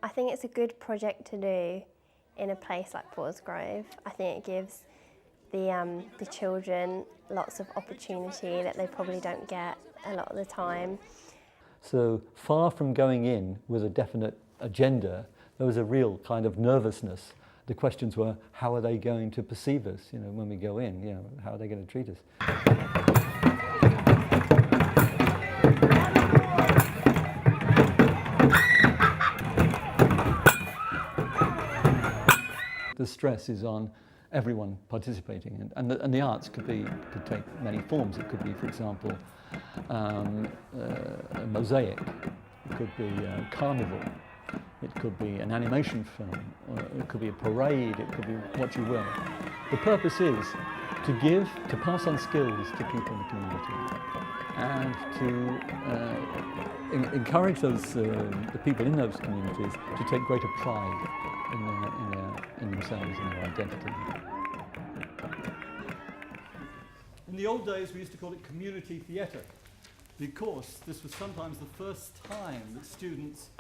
I think it's a good project to do in a place like Paulsgrove. I think it gives the children lots of opportunity that they probably don't get a lot of the time. So far from going in with a definite agenda, there was a real kind of nervousness. The questions were, how are they going to perceive us, when we go in, how are they going to treat us? The stress is on everyone participating, and the arts could take many forms. It could be, for example, a mosaic. It could be a carnival. It could be an animation film. Or it could be a parade. It could be what you will. The purpose is to pass on skills to people in the community, and to encourage the people in those communities to take greater pride in themselves and their identity. In the old days, we used to call it community theatre, because this was sometimes the first time that students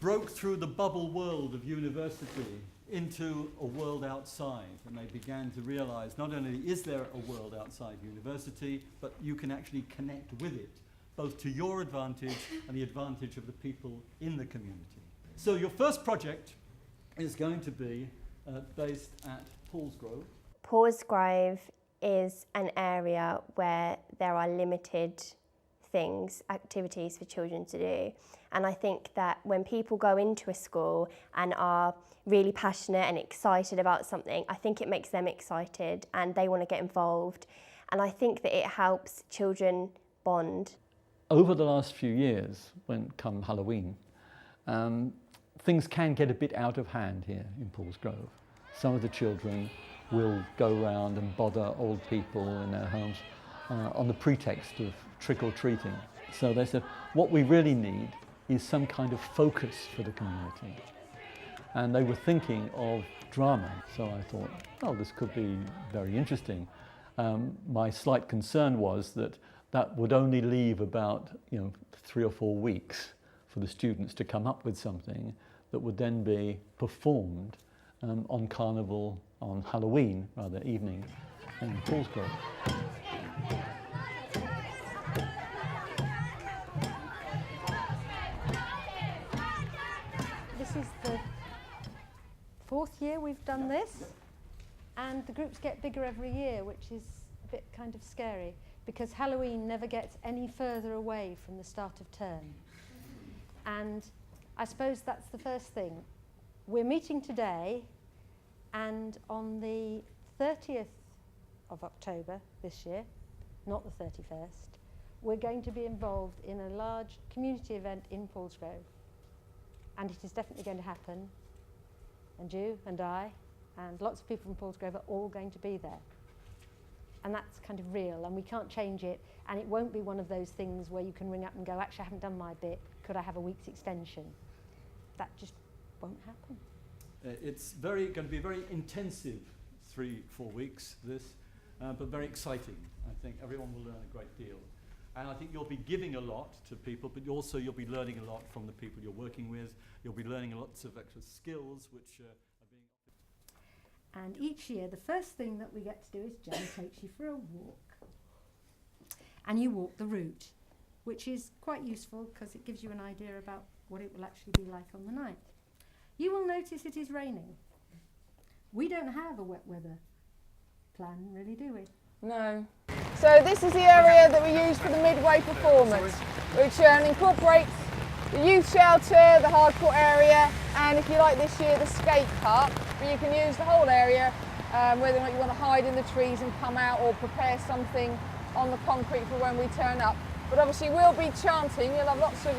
broke through the bubble world of university into a world outside, and they began to realise not only is there a world outside university, but you can actually connect with it, both to your advantage and the advantage of the people in the community. So your first project is going to be based at Paulsgrove. Paulsgrove is an area where there are limited activities for children to do. And I think that when people go into a school and are really passionate and excited about something, I think it makes them excited and they want to get involved. And I think that it helps children bond. Over the last few years, when come Halloween, things can get a bit out of hand here in Paulsgrove. Some of the children will go around and bother old people in their homes on the pretext of trick-or-treating. So they said, what we really need is some kind of focus for the community. And they were thinking of drama. So I thought, oh, this could be very interesting. My slight concern was that would only leave about 3 or 4 weeks for the students to come up with something that would then be performed on Carnival, on Halloween, rather, evening in Paulsgrove. This is the 4th year we've done this, and the groups get bigger every year, which is a bit kind of scary, because Halloween never gets any further away from the start of term. And I suppose that's the first thing. We're meeting today, and on the 30th of October this year, not the 31st, we're going to be involved in a large community event in Paulsgrove. And it is definitely going to happen, and you and I and lots of people from Paulsgrove are all going to be there. And that's kind of real, and we can't change it, and it won't be one of those things where you can ring up and go, actually I haven't done my bit, could I have a week's extension? That just won't happen. It's going to be a very intensive 3-4 weeks, but very exciting. I think everyone will learn a great deal. And I think you'll be giving a lot to people, but also you'll be learning a lot from the people you're working with. You'll be learning lots of extra skills which are being... And each year, the first thing that we get to do is Jen takes you for a walk. And you walk the route, which is quite useful because it gives you an idea about what it will actually be like on the night. You will notice it is raining. We don't have a wet weather plan, really, do we? No. So this is the area that we use for the midway performance, which incorporates the youth shelter, the hardcore area, and if you like this year, the skate park, where you can use the whole area, whether or not you want to hide in the trees and come out or prepare something on the concrete for when we turn up. But obviously we'll be chanting, you'll have lots of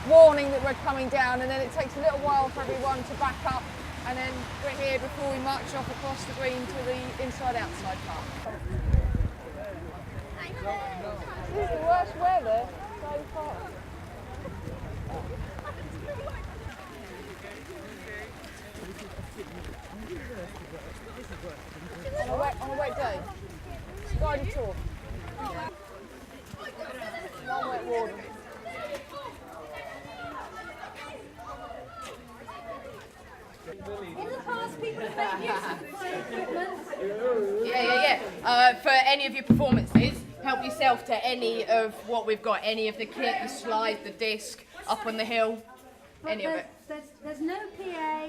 warning that we're coming down, and then it takes a little while for everyone to back up, and then we're here before we march off across the green to the inside-outside part. This is the worst weather so far. On a wet day, it's guided tour. One wet warden. For any of your performances, help yourself to any of what we've got, any of the kit, the slide, the disc, up on the hill, any of it. There's no PA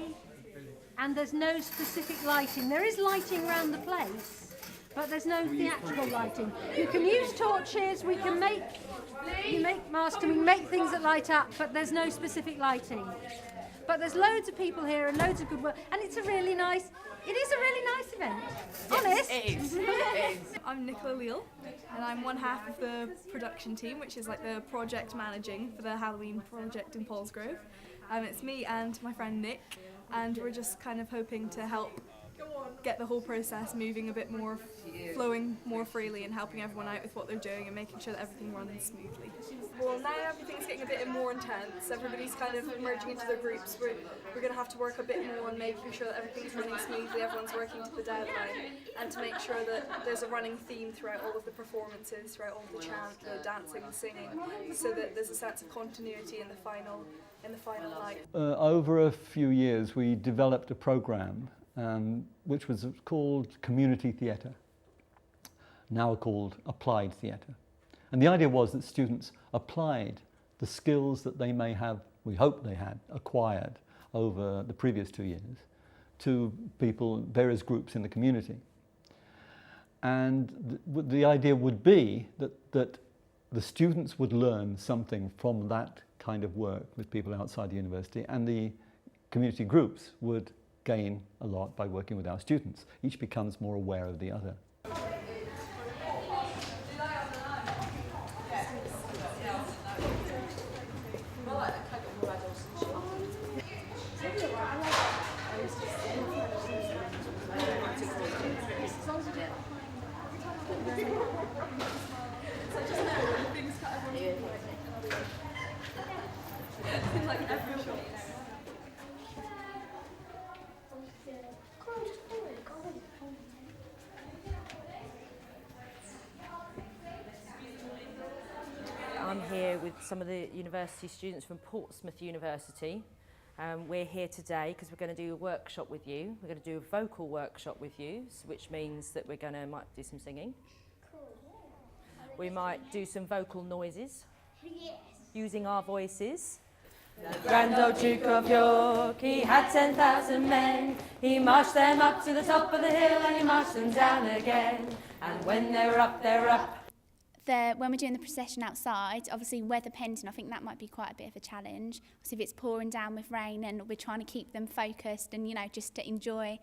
and there's no specific lighting. There is lighting around the place, but there's no theatrical lighting. You can use torches, we can make masks and we can make things that light up, but there's no specific lighting. But there's loads of people here and loads of good work, and it is a really nice event. Honest. It is. I'm Nicola Leal, and I'm one half of the production team, which is like the project managing for the Halloween project in Paulsgrove. It's me and my friend Nick, and we're just kind of hoping to help get the whole process moving a bit more, flowing more freely, and helping everyone out with what they're doing and making sure that everything runs smoothly. Well, now everything's getting a bit more intense. Everybody's kind of merging into their groups. We're going to have to work a bit more on making sure that everything's running smoothly, everyone's working to the deadline, and to make sure that there's a running theme throughout all of the performances, throughout all of the chant, the dancing, the singing, so that there's a sense of continuity in the final night. Over a few years we developed a programme which was called Community Theatre, now called Applied Theatre. And the idea was that students applied the skills that they may have, we hope they had, acquired over the previous 2 years to people, various groups in the community. And the idea would be that the students would learn something from that kind of work with people outside the university, and the community groups would gain a lot by working with our students. Each becomes more aware of the other. I'm here with some of the university students from Portsmouth University. We're here today because we're going to do a workshop with you. We're going to do a vocal workshop with you, which means that we're going to might do some singing. We might do some vocal noises using our voices. The Grand Old Duke of York, he had 10,000 men. He marched them up to the top of the hill and he marched them down again. And when they were up, they were up. When we're doing the procession outside, obviously weather pending, I think that might be quite a bit of a challenge. So if it's pouring down with rain and we're trying to keep them focused and, you know, just to enjoy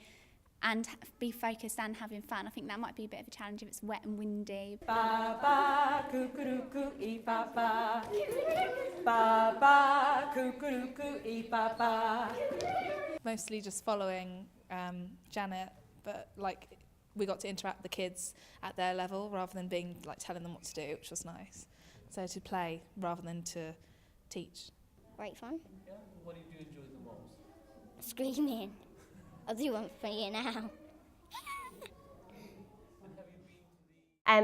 and be focused and having fun, I think that might be a bit of a challenge if it's wet and windy. Ba ba coo-coo-coo-ee ba ba. Ba ba coo-coo-coo-ee ba ba. Mostly just following Janet, but like we got to interact with the kids at their level rather than being like telling them what to do, which was nice. So to play rather than to teach. Great fun. Yeah? What did you enjoy the most? Screaming. I'll do one for you now.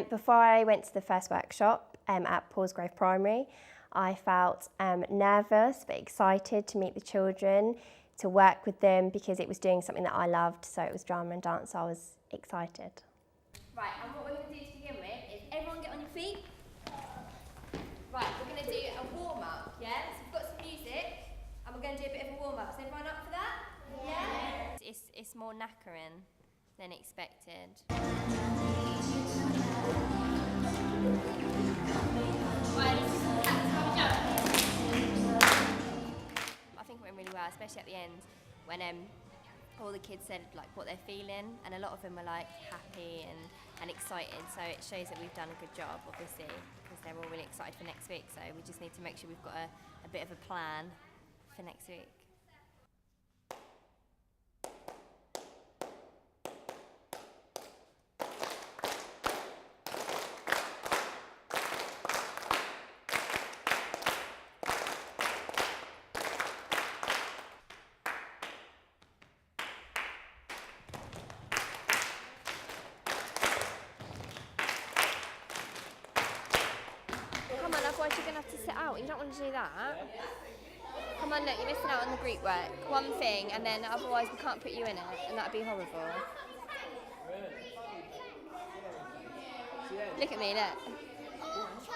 Before I went to the first workshop at Paulsgrove Primary, I felt nervous but excited to meet the children, to work with them because it was doing something that I loved, so it was drama and dance, so I was excited. Right, and what we're going to do to begin with is everyone get on your feet. Right, we're going to do a warm-up, yeah? So we've got some music and we're going to do a bit of a warm-up. Is everyone up for that? Yeah. It's more knackering than expected. I think it went really well, especially at the end when all the kids said like what they're feeling, and a lot of them were like happy and excited, so it shows that we've done a good job, obviously, because they're all really excited for next week, so we just need to make sure we've got a bit of a plan for next week. Come on, otherwise you're going to have to sit out. You don't want to do that. Come on, look, you're missing out on the group work. One thing, and then otherwise we can't put you in it, and that would be horrible. Look at me, look.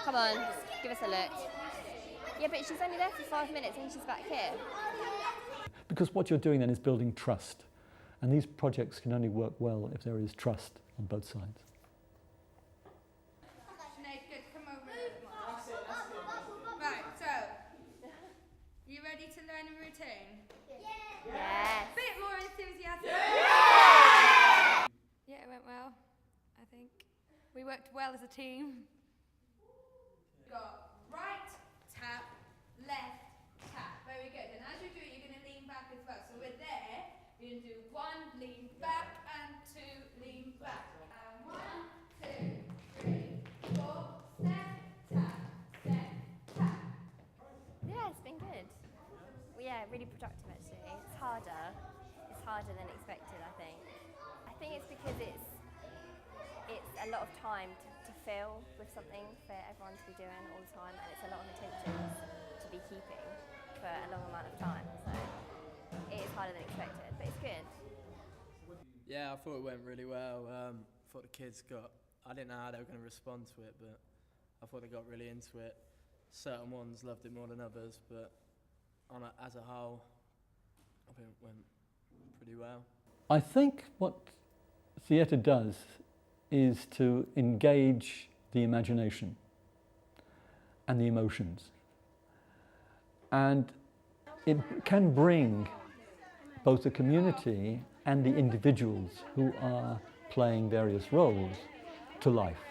Come on, give us a look. Yeah, but she's only there for 5 minutes and she's back here. Because what you're doing then is building trust. And these projects can only work well if there is trust on both sides. Right, so, you ready to learn a routine? Yes. Bit more enthusiastic. Yeah, it went well, I think. We worked well as a team. Got right tap, left tap. Very good. And as you do it, you're going to lean back as well. So we're there. You're going to do 1, lean back, and 2, lean back. And 1, 2, 3, 4. Step, tap, step, tap. Yeah, it's been good. Well, yeah, really productive actually. It's harder. It's harder than expected, I think. I think it's because it's a lot of time to fill with something for everyone to be doing all the time, and it's a lot of attentions to be keeping for a long amount of time. So it is harder than expected, but it's good. Yeah, I thought it went really well. I thought the kids I didn't know how they were going to respond to it, but I thought they got really into it. Certain ones loved it more than others, but as a whole, I think it went pretty well. I think what theatre does is to engage the imagination and the emotions. And it can bring both the community and the individuals who are playing various roles to life.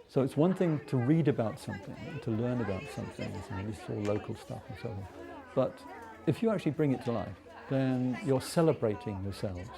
So it's one thing to read about something, to learn about something, this is all local stuff and so on. But if you actually bring it to life, then you're celebrating yourselves.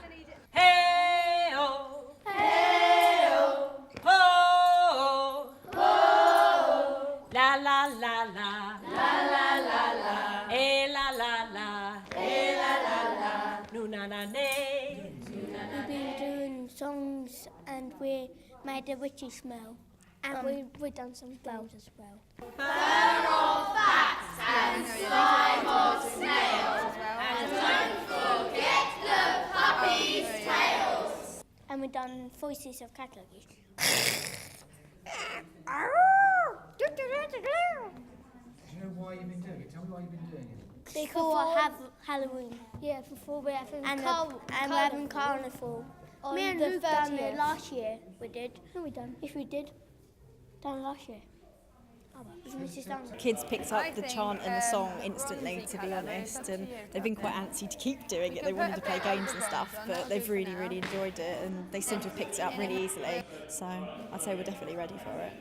Hey-oh, hey-oh, ho, ho, la la la la, la la la la, eh la la la, eh la la la, no na na ne. We've been doing songs and we made a witchy smell. And we've done some games as well. Fur or fats and slime or snails. And don't forget the puppy's tails. And we've done voices of catalogues. Do you know why you've been doing it? Tell me why you've been doing it. Before Halloween. Yeah, before we're having and we're having carnival. Me and Luke done it last year. We did. No, we done. Yes, we did. Done last year. Kids picked up the chant and the song instantly, to be honest, and they've been quite antsy to keep doing it. They wanted to play games and stuff, but they've really, really enjoyed it, and they seem to have picked it up really easily. So I'd say we're definitely ready for it.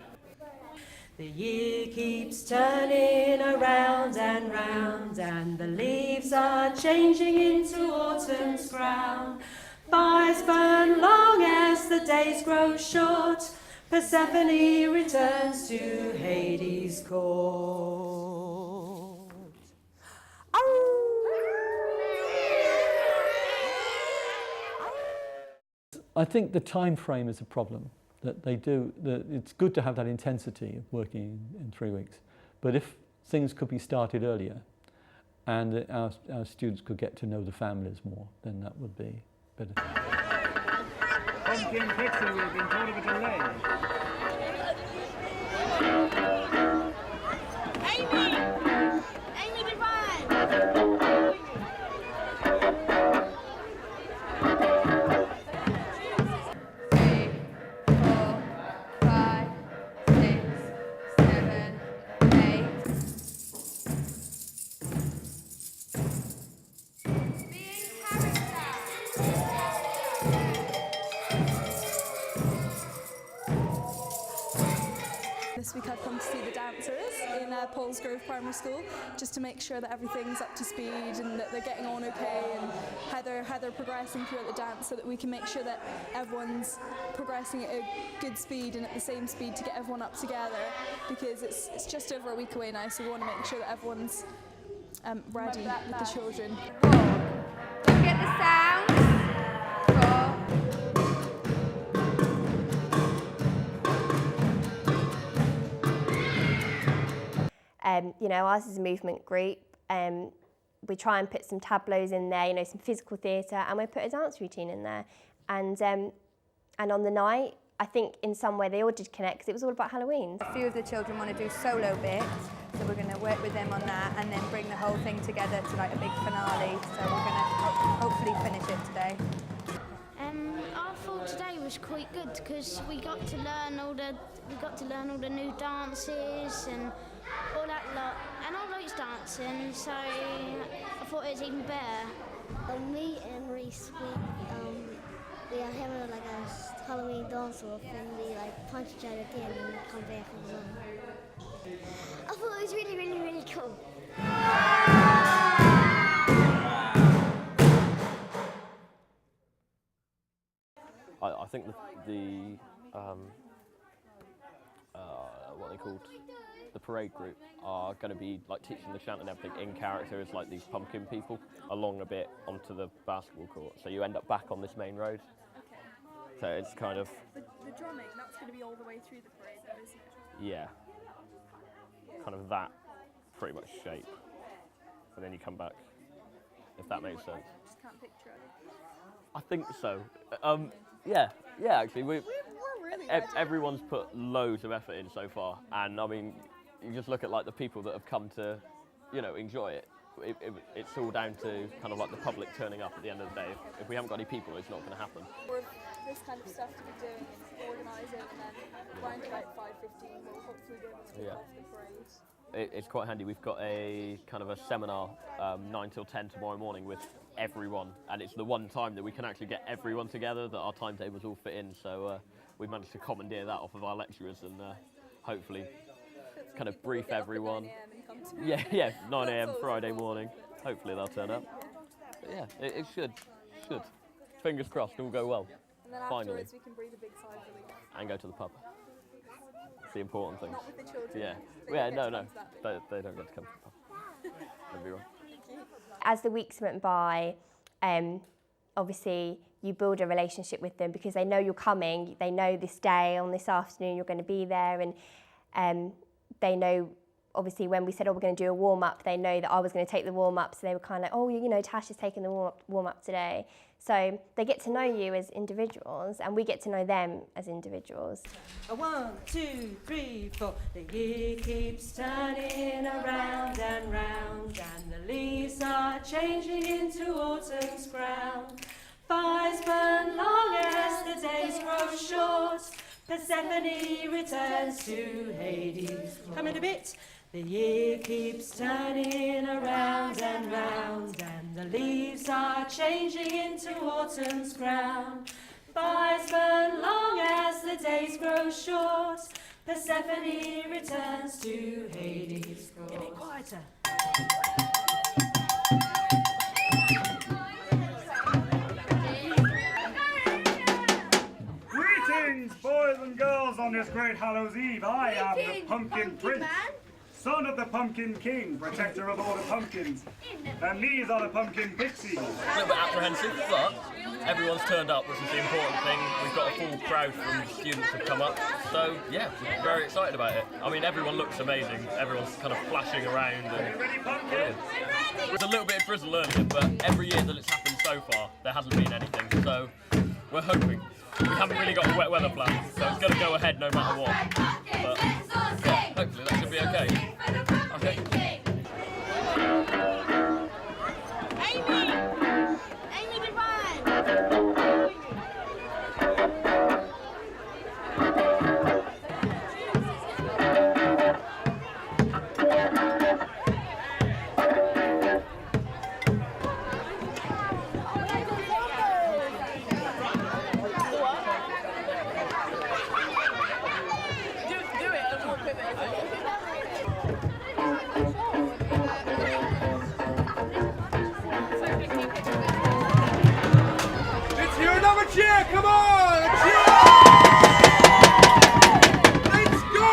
The year keeps turning around and round, and the leaves are changing into autumn's crown. Fires burn long as the days grow short. Persephone returns to Hades' court. I think the time frame is a problem. That they do. It's good to have that intensity of working in 3 weeks, but if things could be started earlier, and our students could get to know the families more, then that would be better. Pumpkin pixie, we've been told of a delay. Amy Divine! 3, 4, 5, 6, 7, 8. Being character. This week I've come to see the dancers in Paulsgrove Primary School, just to make sure that everything's up to speed and that they're getting on okay, and how they're progressing throughout the dance, so that we can make sure that everyone's progressing at a good speed and at the same speed to get everyone up together, because it's just over a week away now, so we want to make sure that everyone's ready with the children. Don't get the sound. 4. You know, ours is a movement group. We try and put some tableaus in there, you know, some physical theatre, and we put a dance routine in there. And on the night, I think in some way they all did connect because it was all about Halloween. A few of the children want to do solo bits, so we're going to work with them on that and then bring the whole thing together to like a big finale. So we're going to hopefully finish it today. I thought today was quite good because we got to learn all the new dances and all that lot, and I liked dancing, so I thought it was even better. Me and Reese, we are having like a Halloween dance off, and we like punch each other again and come back and run. I thought it was really, really, really cool. I think the what they called the parade group are going to be like teaching the chant and everything in character as like these pumpkin people along a bit onto the basketball court. So you end up back on this main road. Okay. So it's kind of the drumming. That's going to be all the way through the parade, though, isn't it? yeah, kind of that pretty much shape, and then you come back. If that makes sense. I just can't picture it. I think so. Yeah. Actually, We're really everyone's put loads of effort in so far, and I mean, you just look at like the people that have come to, enjoy it. It's all down to kind of like the public turning up at the end of the day. If we haven't got any people, it's not going to happen. More of this kind of stuff to be doing and organise it, and then around about 5:15 we'll hopefully be able to kick off the parade. It's quite handy. We've got a kind of a seminar 9 till 10 tomorrow morning with everyone, and it's the one time that we can actually get everyone together that our timetables all fit in. So we managed to commandeer that off of our lecturers and hopefully kind of brief everyone. 9 a.m. Friday morning. Hopefully they'll turn up. But yeah, it should. Fingers crossed, it will go well. And then finally. afterwards we can breathe a big sigh of relief. And go to the pub. It's the important thing. Not with the children. Yeah. They don't get to No. come to that bit. They don't get to come to the pub. Don't be wrong. As the weeks went by, obviously you build a relationship with them because they know you're coming, they know this day, on this afternoon you're going to be there, and they know, obviously when we said, we're going to do a warm-up, they know that I was going to take the warm-up, so they were kind of like, Tash is taking the warm-up today. So they get to know you as individuals, and we get to know them as individuals. 1, 2, 3, 4. The year keeps turning around and round, and the leaves are changing into autumn's crown. Fires burn long as the days grow short. Persephone returns to Hades. Come in a bit. The year keeps turning around and round, and the leaves are changing into autumn's crown. Fires burn long as the days grow short. Persephone returns to Hades' court. Get it quieter. Greetings, boys and girls, on this great Hallows Eve. I am the Pumpkin Prince, son of the Pumpkin King, protector of all the pumpkins. And these are the Pumpkin Pixies. A little bit apprehensive, but everyone's turned up, which is the important thing. We've got a full crowd from students who've come up, so yeah, we're very excited about it. I mean, everyone looks amazing. Everyone's kind of flashing around. And brilliant. There's a little bit of drizzle earlier, but every year that it's happened so far, there hasn't been anything, so we're hoping. We haven't really got a wet weather plan, so it's going to go ahead no matter what. But yeah, hopefully that should be okay. Okay. Amy Divine! Let's hear another cheer, come on! A cheer! Let's go!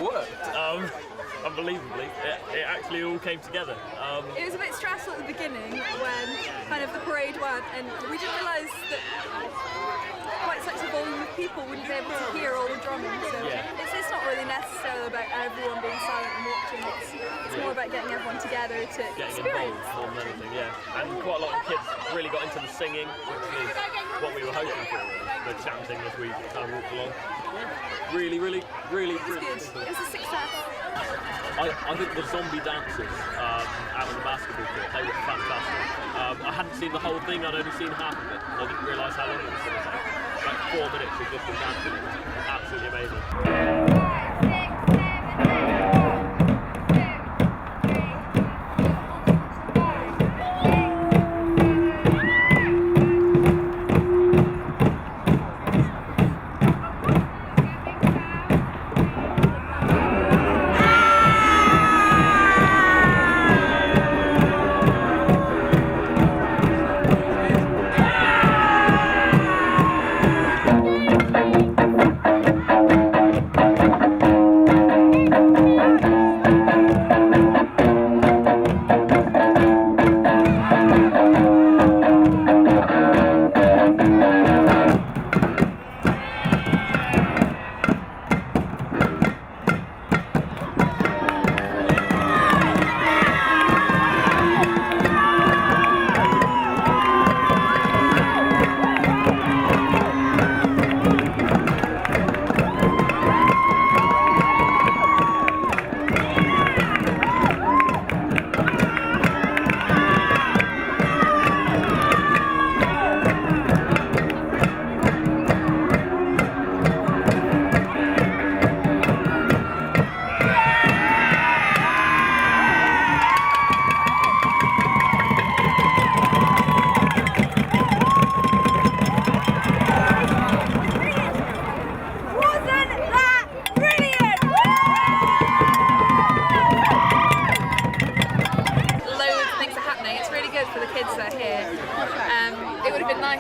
worked. Unbelievably, it actually all came together. It was a bit stressful at the beginning when kind of the parade went, and we didn't realise that quite such a volume of people wouldn't be able to hear all the drumming. So it's not really necessarily about everyone being silent and watching. It's more about getting everyone together to experience. Involved more than anything, yeah. And quite a lot of kids really got into the singing, which is what we were hoping for, really. The chanting as we kind of walked along. Really, really, really. It was good. It was a success. I think the zombie dancers out on the basketball court, they were fantastic. I hadn't seen the whole thing, I'd only seen half of it. I didn't realise how long it was going to take. Like 4 minutes of just dancing. Absolutely amazing.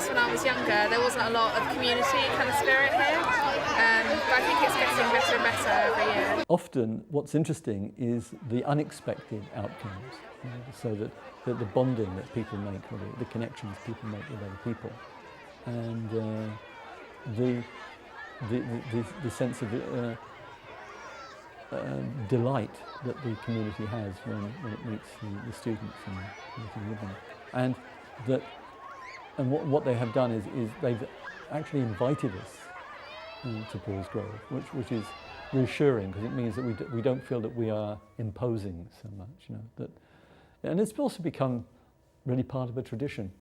When I was younger, there wasn't a lot of community kind of spirit here, but I think it's getting better and better every year. Often what's interesting is the unexpected outcomes, so that the bonding that people make, or the connections people make with other people, and the sense of delight that the community has when it meets the students and working with them. And what they have done is they've actually invited us to Paulsgrove, which is reassuring, because it means that we don't feel that we are imposing so much, and it's also become really part of a tradition.